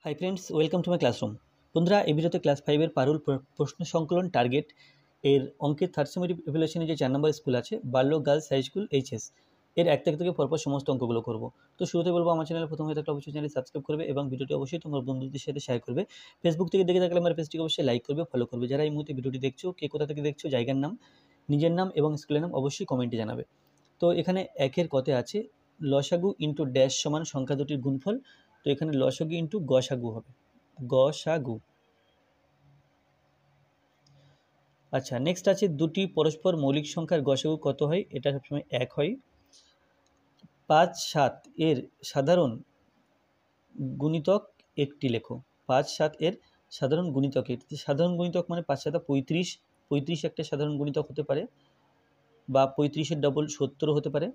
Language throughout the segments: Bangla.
Hi friends, welcome to my classroom. বন্ধুরা, এই ভিডিওতে ক্লাস 5-এর পারুল প্রশ্ন সংকলন টার্গেট এর অঙ্কের থার্ড সেমিস্টার ইভ্যালুয়েশনে যে 4 নম্বর স্কুল আছে বাল্য গার্লস হাই স্কুল এইচএস এর 1 থেকে পরপর সমস্ত অঙ্কগুলো করব। তো শুরুতে বলবো, আমার চ্যানেলে প্রথম হয়ে থাকলে অবশ্যই চ্যানেল সাবস্ক্রাইব করবে এবং ভিডিওটি অবশ্যই তোমার বন্ধুদের সাথে শেয়ার করবে। ফেসবুক থেকে দেখে থাকলে আমার পেজটিকে অবশ্যই লাইক করবে, ফলো করবে। যারা এই মুহূর্তে ভিডিওটি দেখছো, কে কোথা থেকে দেখছো, জায়গার নাম, নিজের নাম এবং স্কুলের নাম অবশ্যই কমেন্টে জানাবে। তো এখানে একের কতে আছে লসাগু ইন্টু ড্যাশ সমান সংখ্যা দুটির গুণফল। তো এখানে লসাগু ইন্টু গসাগু হবে, গসাগু। আচ্ছা, নেক্সট আছে দুটি পরস্পর মৌলিক সংখ্যার গসাগু কত হয়? এটা সবসময় 1 হয়। 5, 7 এর সাধারণ গুণিতক একটি লেখো। 5, 7 এর সাধারণ গুণিতক একটি। সাধারণ গুণিতক মানে 5, 7 35। 35 একটা সাধারণ গুণিতক হতে পারে, বা 35-এর ডবল 70 হতে পারে।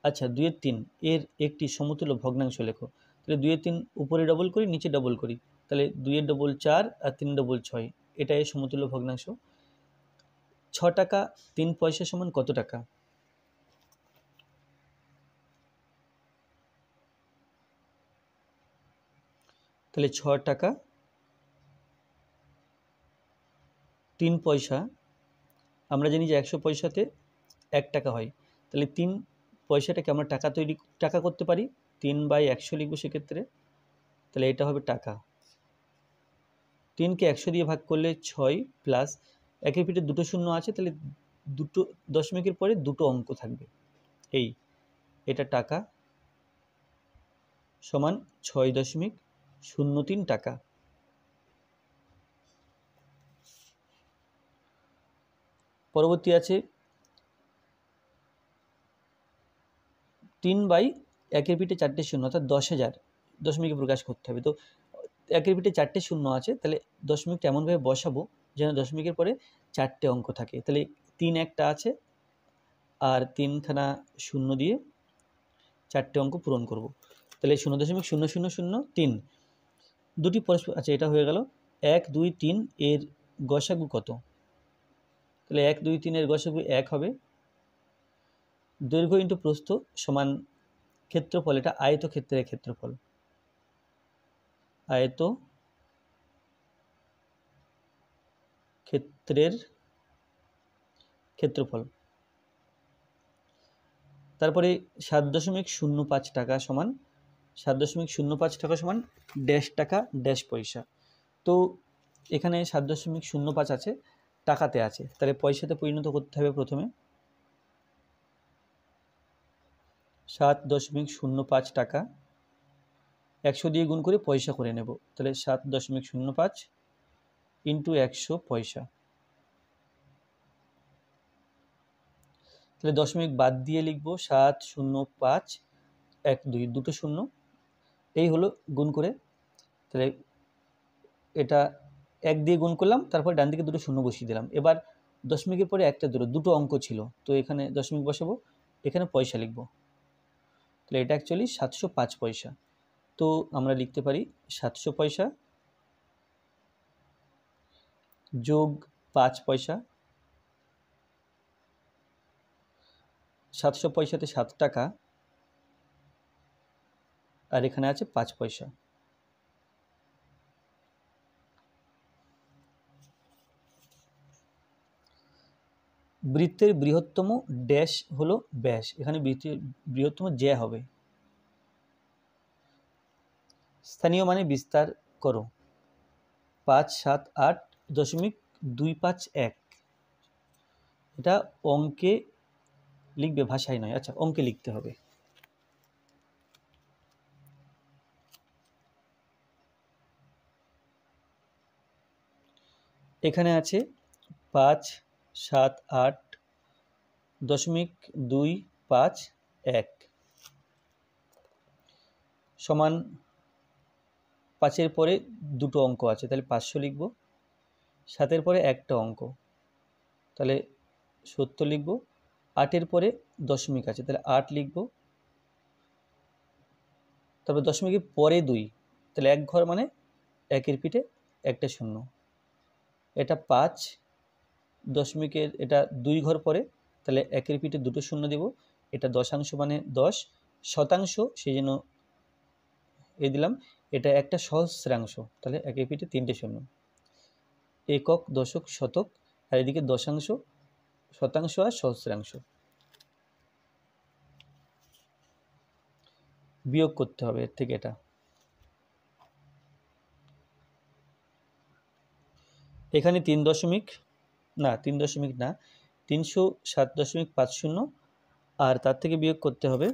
আচ্ছা, 2 এর 3 এর একটি সমতুল্য ভগ্নাংশ লেখো। তাহলে 2 এর 3 উপরে ডবল করি, নিচে ডবল করি, তাহলে 2 এর ডবল 4 আর 3 ডবল 6, এটা এর সমতুল্য ভগ্নাংশ। 6 টাকা 3 পয়সা সমান কত টাকা? তাহলে 6 টাকা 3 পয়সা, আমরা জানি যে 100 পয়সাতে 1 টাকা হয়। তাহলে 3 পয়সাটাকে আমরা টাকা করতে পারি, 3/100 লিখবো সেক্ষেত্রে। তাহলে এটা হবে টাকা। 3কে 100 দিয়ে ভাগ করলে 6, প্লাস একের পিঠে দুটো শূন্য আছে, তাহলে দুটো দশমিকের পরে দুটো অঙ্ক থাকবে। এটা টাকা সমান 6.03 টাকা। পরবর্তী আছে 3/1-এর পিঠে 4টে শূন্য, অর্থাৎ 10,000 দশমিকে প্রকাশ করতে হবে। তো 1-এর পিঠে 4টে শূন্য আছে, তাহলে দশমিকটা এমনভাবে বসাবো যেন দশমিকের পরে 4টে অঙ্ক থাকে। তাহলে 3 একটা আছে, আর 3খানা শূন্য দিয়ে 4টে অঙ্ক পূরণ করব। তাহলে 0.0003 দুটি পরস্পর। আচ্ছা, এটা হয়ে গেল। 1, 2, 3 এর গসাগু কত? তাহলে 1, 2, 3 এর গসাগু 1 হবে। দৈর্ঘ্য ইন্টু প্রস্থ সমান ক্ষেত্রফল, এটা আয়তক্ষেত্রের ক্ষেত্রফল, আয়ত ক্ষেত্রের ক্ষেত্রফল। তারপরে 7.05 টাকা সমান 7.05 টাকা সমান ড্যাশ টাকা ড্যাশ পয়সা। তো এখানে 7.05 আছে, টাকাতে আছে, তাহলে পয়সাতে পরিণত করতে হবে। প্রথমে 7.05 টাকা 100 দিয়ে গুণ করে পয়সা করে নেব। তাহলে 7.05 ইন্টু 100 পয়সা। তাহলে দশমিক বাদ দিয়ে লিখব 70512, দুটো শূন্য, এই হলো গুণ করে। তাহলে এটা 1 দিয়ে গুণ করলাম, তারপর ডান দিকে দুটো শূন্য বসিয়ে দিলাম। এবার দশমিকের পরে একটা দুটো অঙ্ক ছিল, তো এখানে দশমিক বসাবো, এখানে পয়সা লিখব। তাহলে এটা অ্যাকচুয়ালি 705 পয়সা। তো আমরা লিখতে পারি 700 পয়সা যোগ 5 পয়সা। 700 পয়সাতে 7 টাকা, আর এখানে আছে 5 পয়সা। বৃত্তের বৃহত্তম ড্যাশ হলো ব্যাস, এখানে বৃত্তের বৃহত্তম জ্যা হবে। স্থানীয় মানে বিস্তার করো। 578.251, এটা অঙ্কে লিখবে, ভাষায় নয়। আচ্ছা, অঙ্কে লিখতে হবে। এখানে আছে 578.251 সমান 5-এর পরে দুটো অঙ্ক আছে, তাহলে 500 লিখব। 7-এর পরে একটা অঙ্ক, তাহলে 70 লিখব। 8-এর পরে দশমিক আছে, তাহলে 8 লিখব। তারপর দশমিকের পরে 2, তাহলে 1 ঘর মানে 1-এর পিঠে একটা শূন্য। এটা 5 দশমিকের, এটা 2 ঘর পরে, তাহলে 1-এর পিঠে দুটো শূন্য দেব। এটা দশাংশ মানে 10 শতাংশ, সেই জন্য দিলাম। এটা একটা সহস্রাংশ, তাহলে একের পিঠে 3টে শূন্য। একক, দশক, শতক, আর এদিকে দশাংশ, শতাংশ আর সহস্রাংশ। বিয়োগ করতে হবে এর থেকে এটা। এখানে 3.7.50, আর তার থেকে বিয়োগ করতে হবে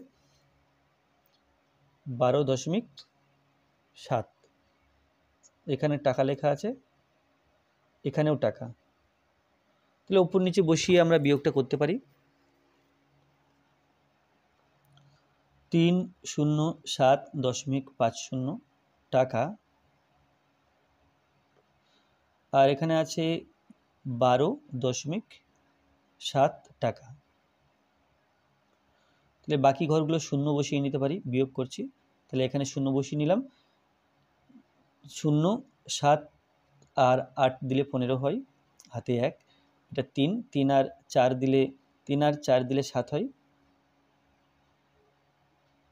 12.7। এখানে টাকা লেখা আছে, এখানেও টাকা, তাহলে উপর নিচে বসিয়ে আমরা বিয়োগটা করতে পারি। 307.50 টাকা, আর এখানে আছে 12.7 টাকা। তাহলে বাকি ঘরগুলো শূন্য বসিয়ে নিতে পারি, বিয়োগ করছি। তাহলে এখানে শূন্য বসিয়ে নিলাম। 0, 7 আর 8 দিলে 15 হয়, হাতে 1। এটা 3, 3 আর 4 দিলে 7 হয়।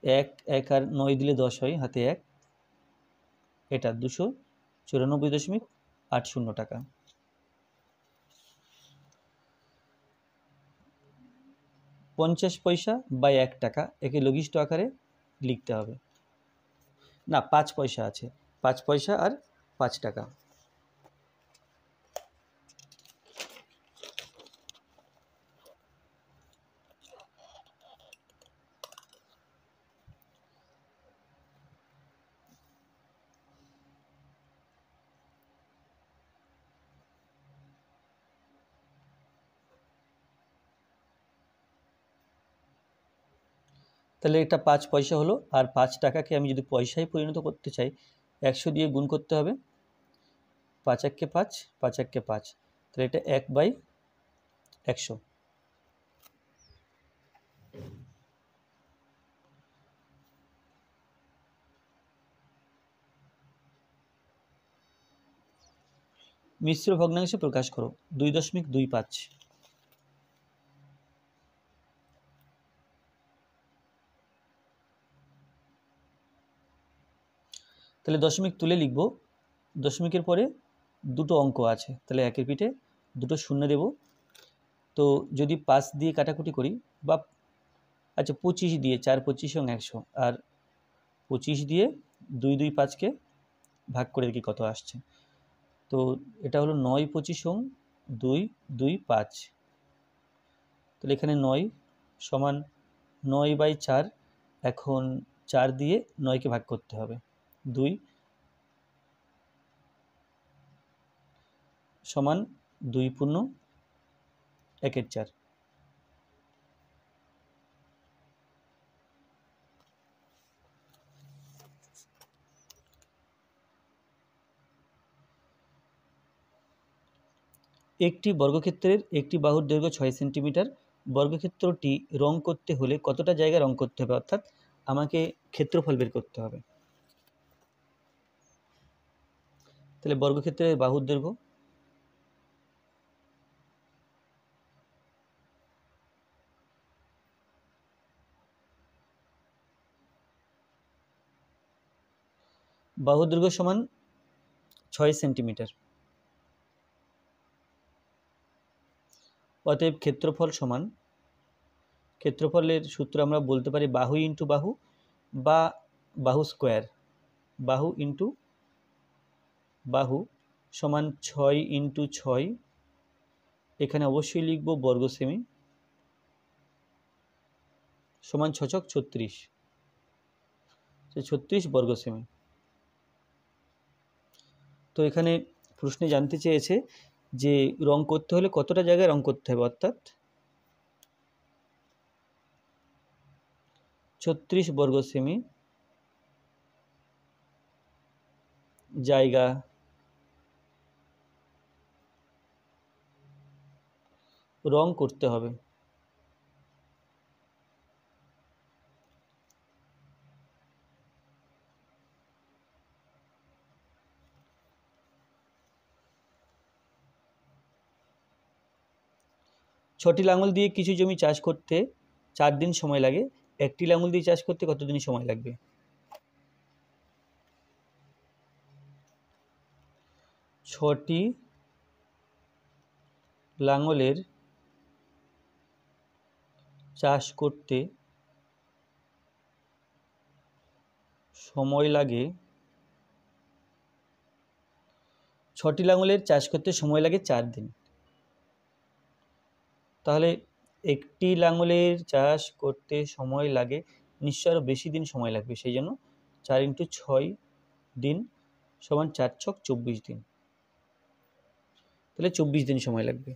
1, 1 আর 9 দিলে 10 হয়, হাতে 1। এটা 294.80 টাকা। পঞ্চাশ পয়সা বা 1 টাকা, একে লঘিষ্ঠ আকারে লিখতে হবে। না, 5 পয়সা আছে, 5 পয়সা আর 5 টাকা। তাহলে এটা 5 পয়সা হলো। আর 5 টাকাকে আমি যদি পয়সায় পরিণত করতে চাই, 100 দিয়ে গুণ করতে হবে। 5 একে 5, 5 একে 5, তাহলে এটা 1/100। মিশ্র ভগ্নাংশে প্রকাশ করো। 2.25। তাহলে দশমিক তুলে লিখব। দশমিকের পরে দুটো অঙ্ক আছে, তাহলে একের পিঠে দুটো শূন্য দেব। তো যদি 5 দিয়ে কাটাকুটি করি, বা আচ্ছা 25 দিয়ে, 4 25 এবং 100, আর 25 দিয়ে 2 2 5কে ভাগ করে দেখি কত আসছে। তো এটা হলো 9 25 এবং 2 2 5। তাহলে এখানে 9 সমান 9/4। এখন 4 দিয়ে 9কে ভাগ করতে হবে। 2 সমান 2 পূর্ণ 1/4। একটি বর্গক্ষেত্রের একটি বাহুর দৈর্ঘ্য 6 সেন্টিমিটার। বর্গক্ষেত্রটি রং করতে হলে কতটা জায়গা রং করতে হবে, অর্থাৎ আমাকে ক্ষেত্রফল বের করতে হবে। তাহলে বর্গক্ষেত্রের বাহুর দৈর্ঘ্য, বাহুর দৈর্ঘ্য সমান 6 সেন্টিমিটার। অতএব ক্ষেত্রফল সমান, ক্ষেত্রফলের সূত্র আমরা বলতে পারি বাহু ইন্টু বাহু বা বাহু স্কোয়ার। বাহু ইন্টু বাহু সমান 6 ইন্টু 6। এখানে অবশ্যই লিখব বর্গ সেমি, সমান 6 ছক 36, 36 বর্গ সেমি। তো এখানে প্রশ্নে জানতে চেয়েছে যে রং করতে হলে কতটা জায়গায় রং করতে হবে, অর্থাৎ 36 বর্গ সেমি জায়গা রং করতে হবে। ছটি লাঙল দিয়ে কিছু জমি চাষ করতে 4 দিন সময় লাগে। একটি লাঙল দিয়ে চাষ করতে কতদিন সময় লাগবে? 6টি লাঙলের চাষ করতে সময় লাগে 6টি লাঙলের চাষ করতে সময় লাগে 4 দিন। তাহলে একটি লাঙলের চাষ করতে সময় লাগে নিশ্চয় আরও বেশি দিন সময় লাগবে, সেই জন্য 4 × 6 দিন সমান 4 × 6 24 দিন, তাহলে 24 দিন সময় লাগবে।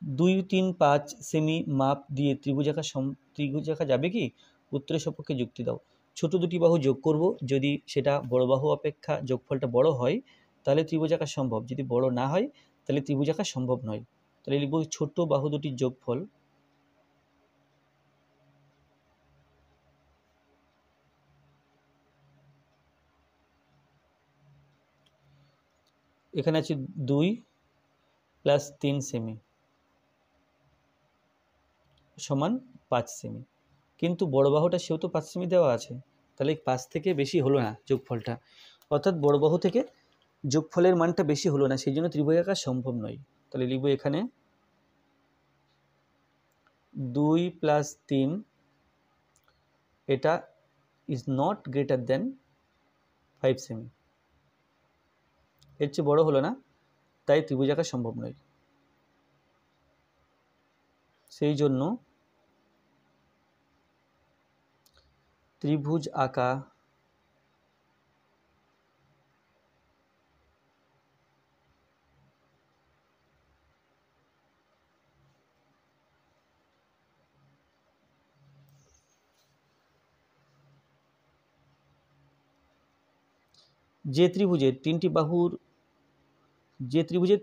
2, 3, 5 সেমি মাপ দিয়ে ত্রিভুজাকার যাবে কি? উত্তরের সপক্ষে যুক্তি দাও। ছোট দুটি বাহু যোগ করব, যদি সেটা বড় বাহু অপেক্ষা যোগফলটা বড় হয় তাহলে ত্রিভুজাকার সম্ভব, যদি বড় না হয় তাহলে ত্রিভুজাকার সম্ভব নয়। তাহলে লিখব ছোট বাহু দুটির যোগফল এখানে আছে 2 + 3 সেমি সমান 5 সেমি, কিন্তু বড় বাহুটা সেও তো 5 সেমি দেওয়া আছে, তাহলে 5 থেকে বেশি হলো না যোগফলটা, অর্থাৎ বড় বাহু থেকে যোগফলের মানটা বেশি হলো না, সেই জন্য ত্রিভুজাকার সম্ভব নয়। তাহলে লিখব এখানে 2 + 3 এটা is not greater than 5 semi, এর চেয়ে বড় হলো না, তাই ত্রিভুজাকার সম্ভব নয়। সেই জন্য ত্রিভুজ আঁকা যে ত্রিভুজের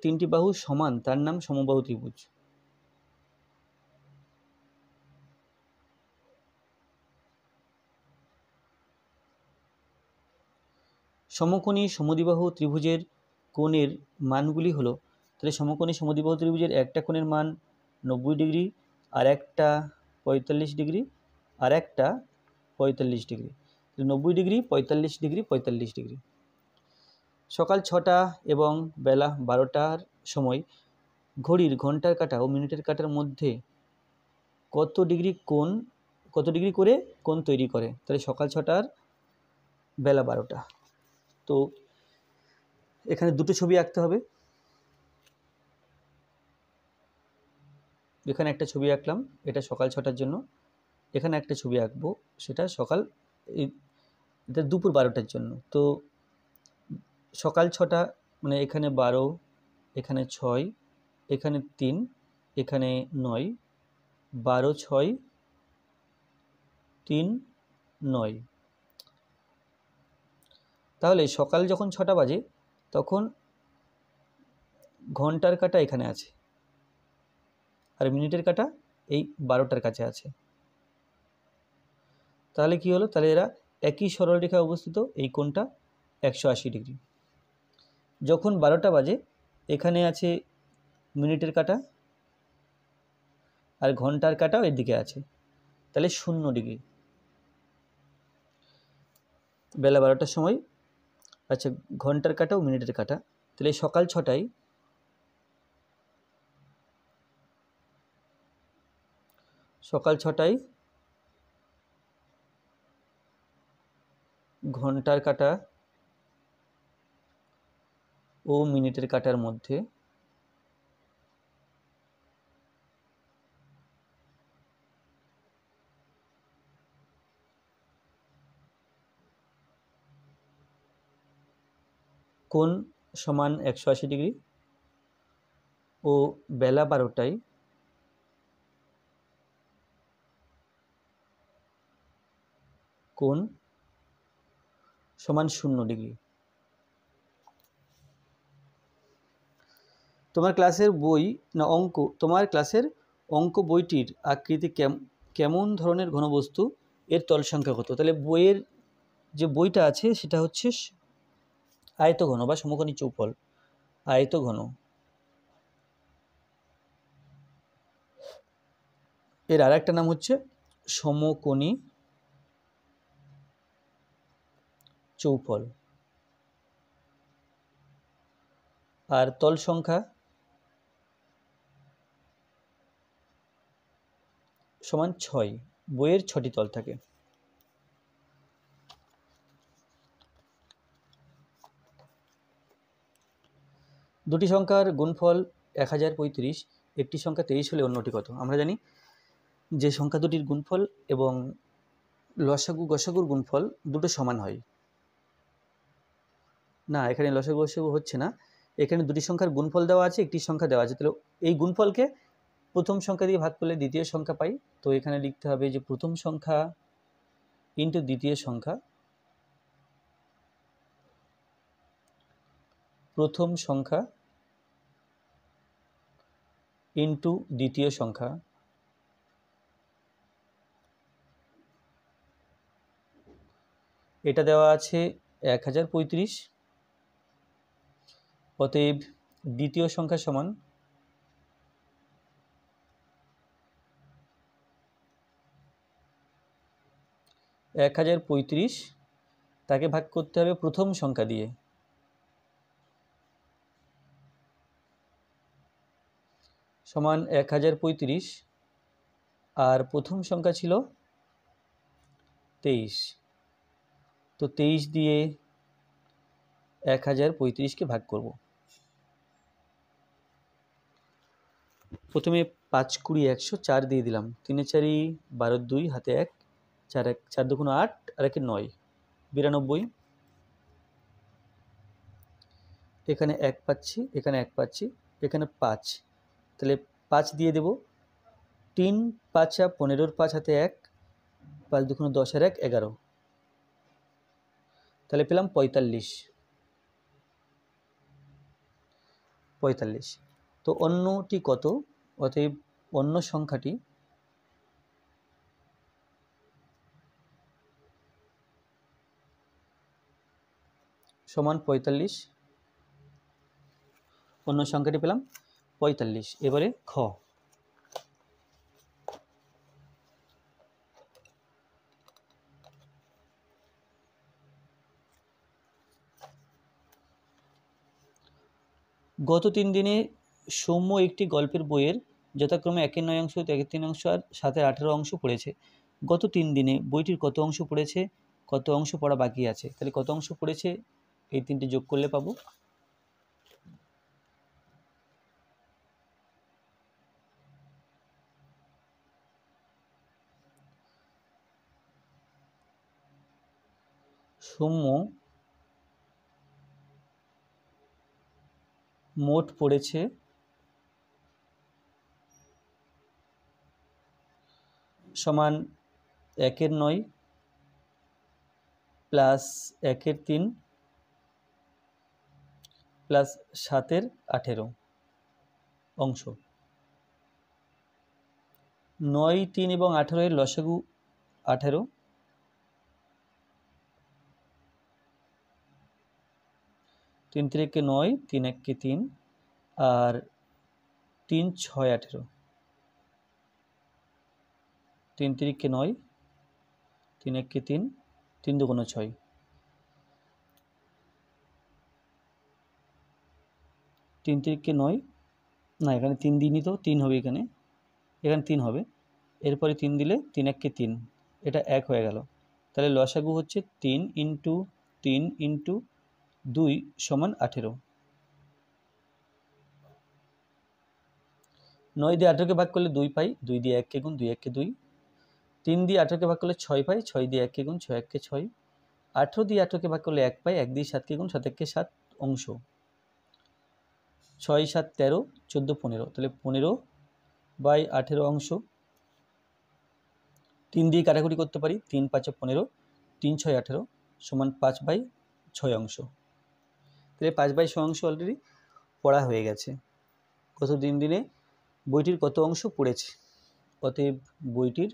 তিনটি বাহু সমান তার নাম সমবাহু ত্রিভুজ। সমকোণী সমদ্বিবাহু ত্রিভুজের কোণের মানগুলি হলো, তাহলে সমকোণী সমদ্বিবাহু ত্রিভুজের একটা কোণের মান 90 ডিগ্রি, আর একটা 45 ডিগ্রি, আর একটা 45 ডিগ্রি। 90 degree, 45 degree, 45 degree. সকাল 6টা এবং বেলা 12টার সময় ঘড়ির ঘন্টার কাঁটা ও মিনিটের কাঁটার মধ্যে কত ডিগ্রি করে কোণ তৈরি করে? তাহলে সকাল 6টার বেলা 12টা। তো এখানে দুটো ছবি আঁকতে হবে, এখানে একটা ছবি আঁকলাম, এটা সকাল 6টার জন্য, এখানে একটা ছবি আঁকবো, সেটা এটা দুপুর 12টার জন্য। তো সকাল 6টা মানে এখানে 12, এখানে 6, এখানে 3, এখানে 9, 12, 6, 3, 9। তাহলে সকাল যখন 6টা বাজে তখন ঘন্টার কাঁটা এখানে আছে, আর মিনিটের কাঁটা এই 12টার কাছে আছে। তাহলে কি হলো? তাহলে এরা একই সরলরেখায় অবস্থিত, এই কোণটা 180 ডিগ্রি। যখন 12টা বাজে এখানে আছে মিনিটের কাঁটা, আর ঘন্টার কাঁটাও এর দিকে আছে, তাহলে 0 ডিগ্রি। বেলা 12টার সময়, আচ্ছা ঘন্টার কাঁটা ও মিনিটের কাঁটা, তাহলে সকাল 6টায় ঘন্টার কাঁটা ও মিনিটের কাঁটার মধ্যে কোণ সমান 180 ডিগ্রি, ও বেলা 12টায় কোণ সমান 0 ডিগ্রি। তোমার ক্লাসের বইটির আকৃতি কেমন ধরনের ঘনবস্তু, এর তল সংখ্যা কত? তাহলে বইয়ের যে বইটা আছে সেটা হচ্ছে আয়তঘন বা সমকোণী চৌপল, আয়তঘন। এর আর একটা নাম হচ্ছে সমকোণী চৌপল। আর তল সংখ্যা সমান 6, বইয়ের 6টি তল থাকে। দুটি সংখ্যার গুণফল 1035, একটি সংখ্যা 23 হলে অন্যটি কত? আমরা জানি যে সংখ্যা দুটির গুণফল এবং লসাগু গসাগুর গুণফল দুটো সমান হয় না, এখানে লসাগু গসাগু হচ্ছে না, এখানে দুটি সংখ্যার গুণফল দেওয়া আছে, একটি সংখ্যা দেওয়া আছে, তাহলে এই গুণফলকে প্রথম সংখ্যা দিয়ে ভাগ করলে দ্বিতীয় সংখ্যা পাই। তো এখানে লিখতে হবে যে প্রথম সংখ্যা ইন্টু দ্বিতীয় সংখ্যা, প্রথম সংখ্যা ইন্টু দ্বিতীয় সংখ্যা, এটা দেওয়া আছে 1035, অতএব দ্বিতীয় সংখ্যা সমান 1035, তাকে ভাগ করতে হবে প্রথম সংখ্যা দিয়ে, সমান 1035, আর প্রথম সংখ্যা ছিল 23, তো 23 দিয়ে 1035কে ভাগ করব। প্রথমে 5 20 100, 4 দিয়ে দিলাম, 3 4 12, 2 হাতে 1, 4 1 4 2 8 আর 1 9, 92, এখানে 1 পাচ্ছি, এখানে 1 পাচ্ছি, এখানে 5, তাহলে 5 দিয়ে দেব, 3 5 15, 5 হাতে 1, 5 2 10 আর 1 11, তাহলে পেলাম 45। তো অন্যটি কত? অতএব অন্য সংখ্যাটি সমান 45, অন্য সংখ্যাটি পেলাম 45। এবারে খ, গত 3 দিনে সৌম্য একটি গল্পের বইয়ের যথাক্রমে 1-এর 9 অংশ, 1-এর 3 অংশ আর 7-এর 18 অংশ পড়েছে। গত 3 দিনে বইটির কত অংশ পড়েছে, কত অংশ পড়া বাকি আছে? তাহলে কত অংশ পড়েছে এই তিনটি যোগ করলে পাবো। সৌম্য মোট পড়েছে সমান 1-এর 9 প্লাস 1-এর 3 প্লাস 7-এর 18 অংশ। 9, 3 এবং 18 এর লসাগু 18, 3 3 9, 3 1 3, আর 3 6 18, 3 3 9, 3 1 3, 3 2 6, 3 3 9, না এখানে 3 দিনই তো 3 হবে, এখানে 3 হবে, এরপরে 3 দিলে 3 1 3, এটা 1 হয়ে গেল। তাহলে লসাগু হচ্ছে 3 ইন্টু 3 ইন্টু 2 সমান 18। 9 দিয়ে 18কে ভাগ করলে 2 পাই, 2 দিয়ে 1কে গুণ, 2 1 2, 3 দিয়ে 18কে ভাগ করলে 6 পাই, 6 দিয়ে 1কে গুণ, 6 1 6, 18 দিয়ে 18কে ভাগ করলে 1 পাই, 1 দিয়ে 7কে গুণ, 7 1 7 অংশ, 6 7 13, 14 15, তাহলে 15/18 অংশ। 3 দিয়ে কাটাকুটি করতে পারি, 3 5 15, 3 6 18 সমান 5/6 অংশ। তাহলে 5/6 অংশ অলরেডি পড়া হয়ে গেছে। গত 3 দিনে বইটির কত অংশ পড়েছে? অতএব বইটির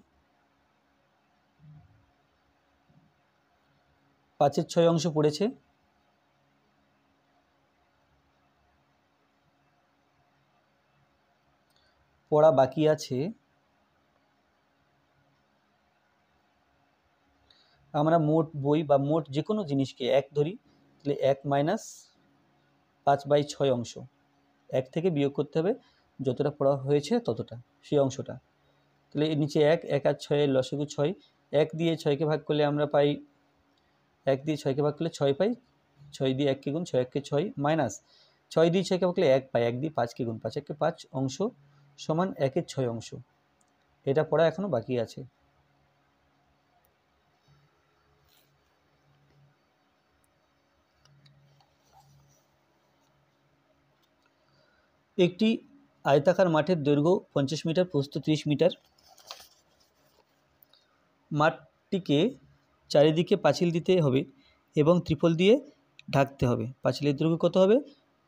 5/6 অংশ পড়েছে, পড়া বাকি আছে, আমরা মোট বই বা মোট যে কোনো জিনিসকে 1 ধরি, তাহলে 1 - 5/6 অংশ। 1 থেকে বিয়োগ করতে হবে যতটা পড়া হয়েছে ততটা, সেই অংশটা। তাহলে এর নিচে 1, 1 আর 6 এর লসাগু 6, 1 দিয়ে 6কে ভাগ করলে আমরা পাই 1 দিয়ে 6কে ভাগ করলে 6 পাই, 6 দিয়ে 1কে গুণ, 6 1কে 6 মাইনাস 6 দিয়ে 6কে ভাগ করলে 1 পাই, 1 দিয়ে 5কে গুণ, 5 1কে 5 অংশ সমান 1 এর 6 অংশ। এটা পড়া এখনো বাকি আছে। একটি আয়তাকার মাঠের দৈর্ঘ্য 50 মিটার, প্রস্থ 30 মিটার। মাঠটিকে চারিদিকে পাঁচিল দিতে হবে এবং ত্রিপল দিয়ে ঢাকতে হবে। পাঁচিলের দৈর্ঘ্য কত হবে,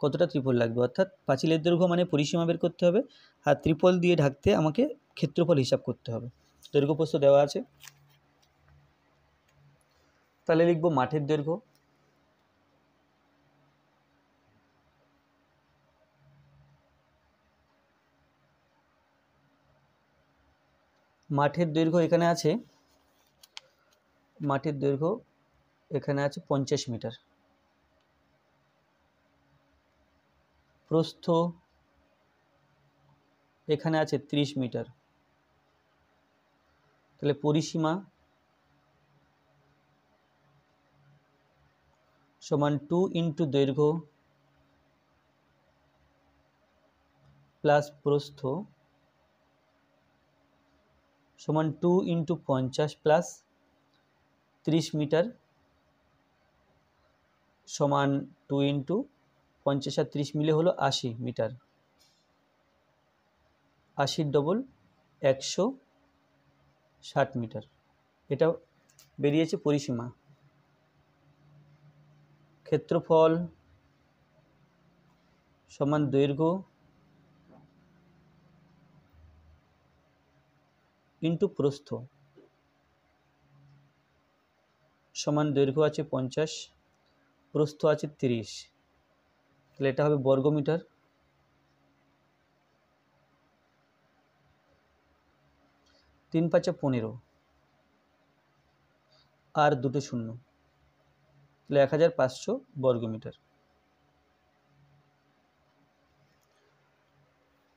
কতটা ত্রিপল লাগবে, অর্থাৎ পাঁচিলের দৈর্ঘ্য মানে পরিসীমা বের করতে হবে, আর ত্রিপল দিয়ে ঢাকতে আমাকে ক্ষেত্রফল হিসাব করতে হবে। দৈর্ঘ্য প্রস্থ দেওয়া আছে, তাহলে লিখব মাঠের দৈর্ঘ্য এখানে আছে, মাঠের দৈর্ঘ্য এখানে আছে 50 মিটার, প্রস্থ এখানে আছে 30 মিটার, তাহলে পরিসীমা সমান 2 ইন্টু দৈর্ঘ্য প্লাস প্রস্থ সমান 2 ইন্টু 50 প্লাস 30 মিটার সমান 2 ইন্টু 50 আর 30 মিলে হলো 80 মিটার, 80 ডবল 160 মিটার। এটা বেরিয়েছে পরিসীমা। ক্ষেত্রফল সমান দৈর্ঘ্য ইন্টু প্রস্থ সমান দৈর্ঘ্য আছে 50, প্রস্থ আছে 30, তাহলে এটা হবে বর্গমিটার। 3 5 15 আর দুটো শূন্য, তাহলে 1500 বর্গমিটার।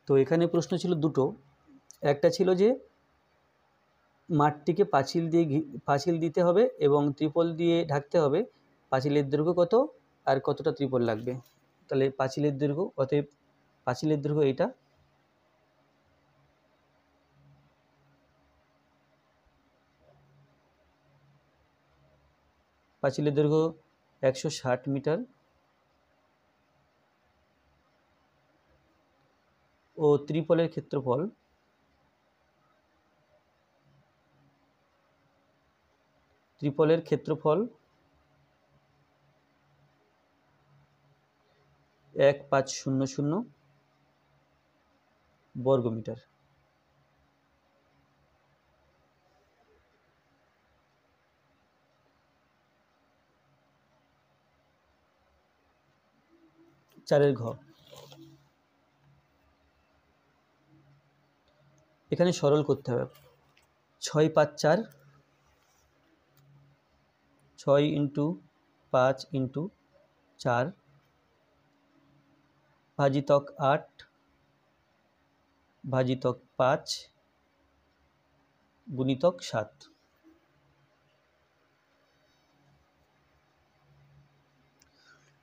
তো এখানে প্রশ্ন ছিল দুটো, একটা ছিল যে মাঠটিকে পাঁচিল দিতে হবে এবং ত্রিপল দিয়ে ঢাকতে হবে, পাঁচিলের দৈর্ঘ্য কত আর কতটা ত্রিপল লাগবে। তাহলে পাঁচিলের দৈর্ঘ্য, অতএব পাঁচিলের দৈর্ঘ্য এইটা, পাঁচিলের দৈর্ঘ্য 160 মিটার ও ত্রিপলের ক্ষেত্রফল ত্রিপলের ক্ষেত্রফল 1500 বর্গমিটার। চারের ঘ, এখানে সরল করতে হবে। 6 5 4, 6 ইন্টু 5 ইন্টু 4 ভাজিতক 8 ভাজিতক 5 গুণিতক 7।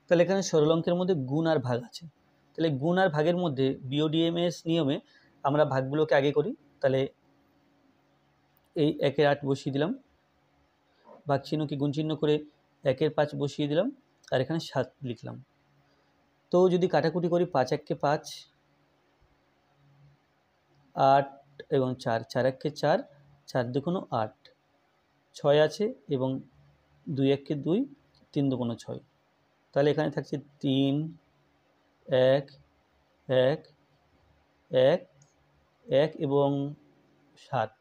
তাহলে এখানে সরল অঙ্কের মধ্যে গুণ আর ভাগ আছে, তাহলে গুণ আর ভাগের মধ্যে বিওডিএমএস নিয়মে আমরা ভাগগুলোকে আগে করি। তাহলে এই 1 এর 8 বসিয়ে দিলাম, ভাগ চিহ্নকে গুণ চিহ্ন করে 1 এর 5 বসিয়ে দিলাম, আর এখানে 7 লিখলাম। তো যদি কাটাকুটি করি 5 1কে 5, 8 এবং 4, 4 1কে 4, 4 2 8, 6 আছে এবং 2 1কে 2, 3 2 6। তাহলে এখানে থাকছে 3 1 1 1 1 এবং 7,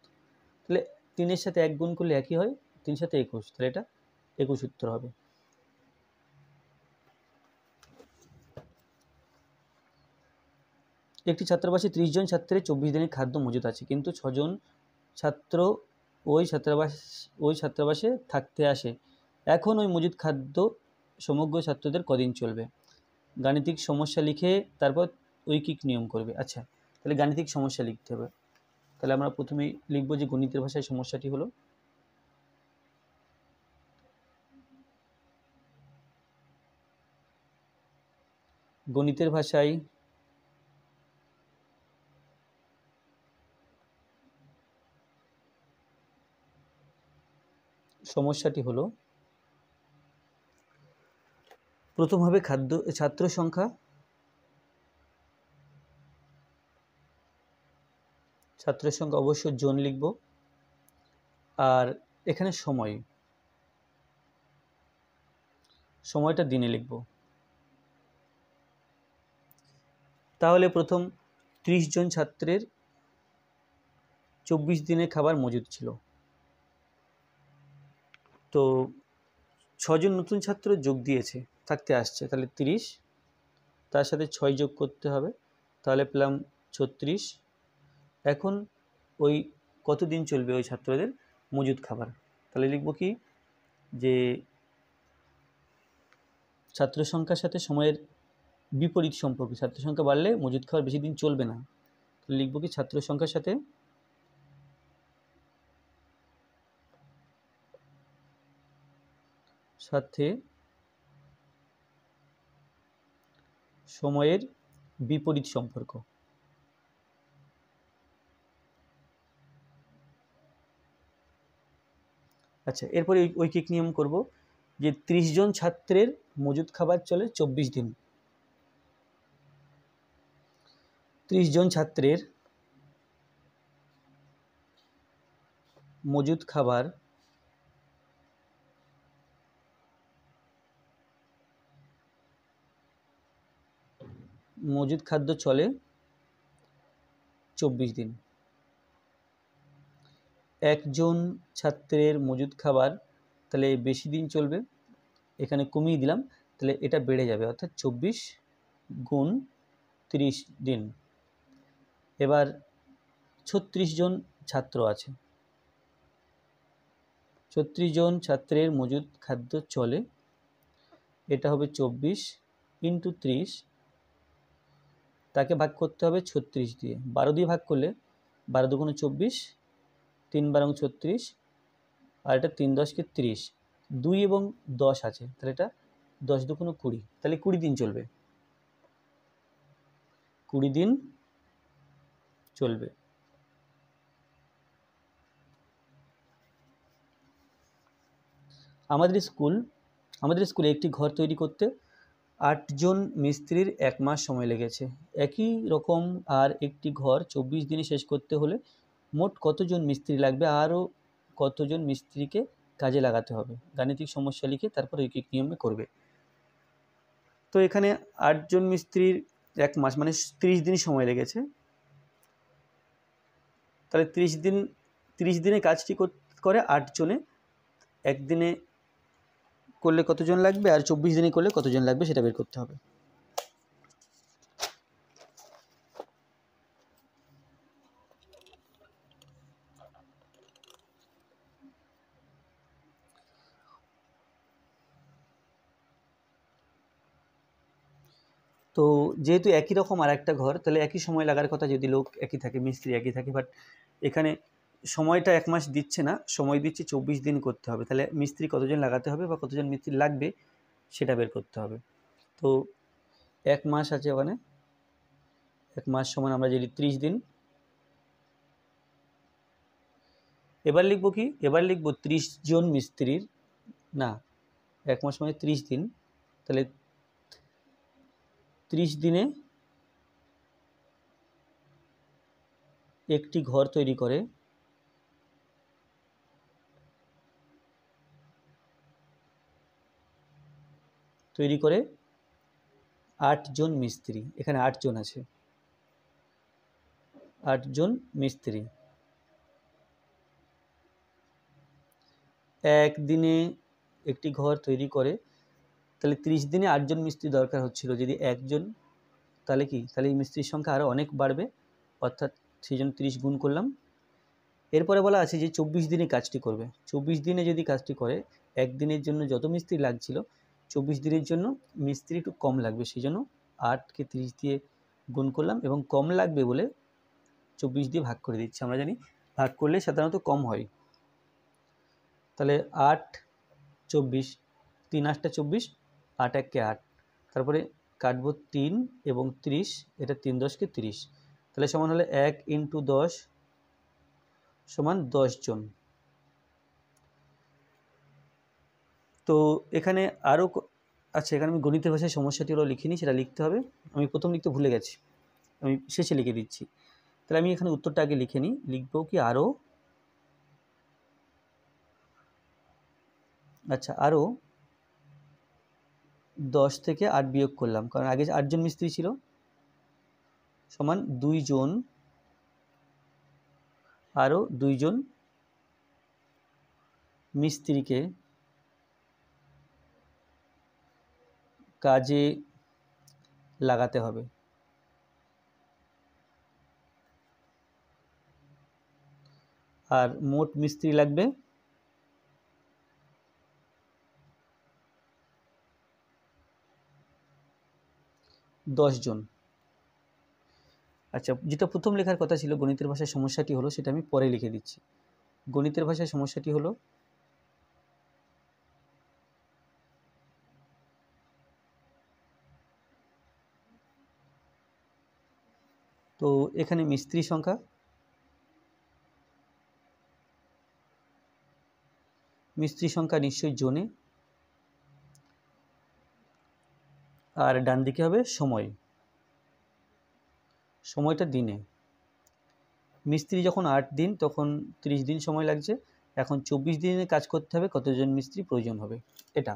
তাহলে 3 এর সাথে 1 গুণ করলে একই হয়, 3 সাথে 21, তাহলে এটা 21 উত্তর হবে। একটি ছাত্রাবাসে 30 জন ছাত্রের 24 দিনের খাদ্য মজুদ আছে, কিন্তু 6 জন ছাত্র ওই ছাত্রাবাসে থাকতে আসে। এখন ওই মজুদ খাদ্য সমগ্র ছাত্রদের কদিন চলবে। গাণিতিক সমস্যা লিখে তারপর ঐকিক নিয়ম করবে। আচ্ছা, তাহলে গাণিতিক সমস্যা লিখতে হবে। তাহলে আমরা প্রথমেই লিখব যে গণিতের ভাষায় সমস্যাটি হলো গণিতের ভাষায় সমস্যাটি হলো প্রথম হবে ছাত্র সংখ্যা, ছাত্রের সংখ্যা অবশ্য জন লিখব, আর এখানে সময়টা দিনে লিখব। তাহলে প্রথম 30 জন ছাত্রের 24 দিনের খাবার মজুদ ছিল। তো 6 জন নতুন ছাত্র যোগ দিয়েছে, থাকতে আসছে, তাহলে 30, তার সাথে 6 যোগ করতে হবে, তাহলে পেলাম 36। এখন ওই কতদিন চলবে ওই ছাত্রদের মজুদ খাবার, তাহলে লিখব কি যে ছাত্র সংখ্যার সাথে সময়ের বিপরীত সম্পর্ক, ছাত্র সংখ্যা বাড়লে মজুদ খাবার বেশি দিন চলবে না। তাহলে লিখব কি ছাত্র সংখ্যার সাথে সময়ের বিপরীত সম্পর্ক। আচ্ছা, এরপরে ঐকিক নিয়ম করব যে 30 জন ছাত্রের মজুদ খাবার চলে 24 দিন। 30 জন ছাত্রের মজুদ খাদ্য চলে 24 দিন। একজন ছাত্রের মজুদ খাবার তাহলে বেশি দিন চলবে, এখানে কমিয়ে দিলাম, তাহলে এটা বেড়ে যাবে, অর্থাৎ 24 গুণ 30 দিন। এবার 36 জন ছাত্র আছে, 36 জন ছাত্রের মজুদ খাদ্য চলে, এটা হবে 24 ইন্টু 30, তাকে ভাগ করতে হবে 36 দিয়ে। 12 দিয়ে ভাগ করলে 12 দুগুণে 24, 3 বারং 36, আর এটা 3 10কে 30, 2 এবং 10 আছে, তাহলে এটা 10 দুগুণে 20, তাহলে 20 দিন চলবে, 20 দিন চলবে। আমাদের স্কুলে একটি ঘর তৈরি করতে 8 জন মিস্ত্রির 1 মাস সময় লেগেছে। একই রকম আর একটি ঘর 24 দিনে শেষ করতে হলে মোট কতজন মিস্ত্রি লাগবে, আরও কতজন মিস্ত্রিকে কাজে লাগাতে হবে? গাণিতিক সমস্যা লিখে তারপর ঐকিক নিয়মে করবে। তো এখানে 8 জন মিস্ত্রির 1 মাস মানে 30 দিন সময় লেগেছে, তাহলে 30 দিনে কাজটি করে 8 জনে, একদিনে করলে কতজন লাগবে আর 24 দিনে করলে কতজন লাগবে সেটা বের করতে হবে। তো যেহেতু একই রকম আর একটা ঘর, তাহলে একই সময় লাগার কথা, যদি লোক একই থাকে, মিস্ত্রি একই থাকে, বাট এখানে সময়টা 1 মাস দিচ্ছে না, সময় দিচ্ছে 24 দিন করতে হবে, তাহলে মিস্ত্রি কতজন লাগাতে হবে বা কতজন মিস্ত্রি লাগবে সেটা বের করতে হবে। তো 1 মাস আছে ওখানে, 1 মাস সমান আমরা যদি 30 দিন, এবার লিখব কি, এবার লিখব 30 জন মিস্ত্রির, না 1 মাস মানে 30 দিন, তাহলে 30 দিনে একটি ঘর তৈরি করে 8 জন মিস্ত্রি, এখানে 8 জন আছে, 8 জন মিস্ত্রি একদিনে একটি ঘর তৈরি করে, তাহলে 30 দিনে 8 জন মিস্ত্রি দরকার হচ্ছিল, যদি একজন, তাহলে কি, তাহলে এই মিস্ত্রির সংখ্যা আরও অনেক বাড়বে, অর্থাৎ সেই জন্য 30 গুণ করলাম। এরপরে বলা আছে যে 24 দিনে কাজটি করবে, 24 দিনে যদি কাজটি করে, একদিনের জন্য যত মিস্ত্রি লাগছিল 24 দিনের জন্য মিস্ত্রি একটু কম লাগবে, সেই জন্য 8কে 30 দিয়ে গুণ করলাম এবং কম লাগবে বলে 24 দিয়ে ভাগ করে দিচ্ছি। আমরা জানি ভাগ করলে সাধারণত কম হয়। তাহলে 8 24, 3 8 24, 8 1 8, তারপরে কাটবো 3 এবং 30, এটা 3 10 30, তাহলে সমান হলে 1 × 10 সমান 10 জন। তো এখানে আরও আচ্ছা, এখানে আমি গণিতের ভাষায় সমস্যাটি হলো লিখিনি, সেটা লিখতে হবে। আমি প্রথম লিখতে ভুলে গেছি, আমি শেষে লিখে দিচ্ছি। তাহলে আমি এখানে উত্তরটা আগে লিখে নিই। লিখবো কি আরও, আচ্ছা আরও 10 থেকে 8 বিয়োগ করলাম, কারণ আগে 8 জন মিস্ত্রি ছিল, সমান 2 জন, আরও 2 জন মিস্ত্রিকে কাজে লাগাতে হবে। আর মোট মিস্ত্রি লাগবে 10 জন। আচ্ছা, যেটা প্রথম লেখার কথা ছিল গণিতের ভাষায় সমস্যাটি হলো, সেটা আমি পরে লিখে দিচ্ছি। গণিতের ভাষায় সমস্যাটি হলো তো এখানে মিস্ত্রি সংখ্যা নিশ্চয়ই জনে, আর ডান দিকে হবে সময়টা দিনে। মিস্ত্রি যখন 8 দিন তখন 30 দিন সময় লাগছে, এখন 24 দিনে কাজ করতে হবে, কতজন মিস্ত্রি প্রয়োজন হবে এটা।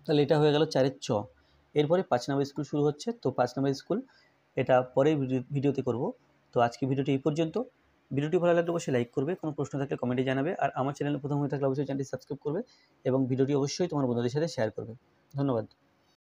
তাহলে এটা হয়ে গেল 4-এর চ। এরপরে 5 নম্বর স্কুল শুরু হচ্ছে। তো 5 নম্বর স্কুল এটা পরের ভিডিওতে করব। তো আজকে ভিডিওটি এই পর্যন্ত। ভিডিওটি ভালো লাগলে অবশ্যই লাইক করবে, কোনো প্রশ্ন থাকলে কমেন্টে জানাবে, আর আমার চ্যানেলে প্রথম হয়ে থাকলে অবশ্যই চ্যানেলটি সাবস্ক্রাইব করবে এবং ভিডিওটি অবশ্যই তোমার বন্ধুদের সাথে শেয়ার করবে। ধন্যবাদ।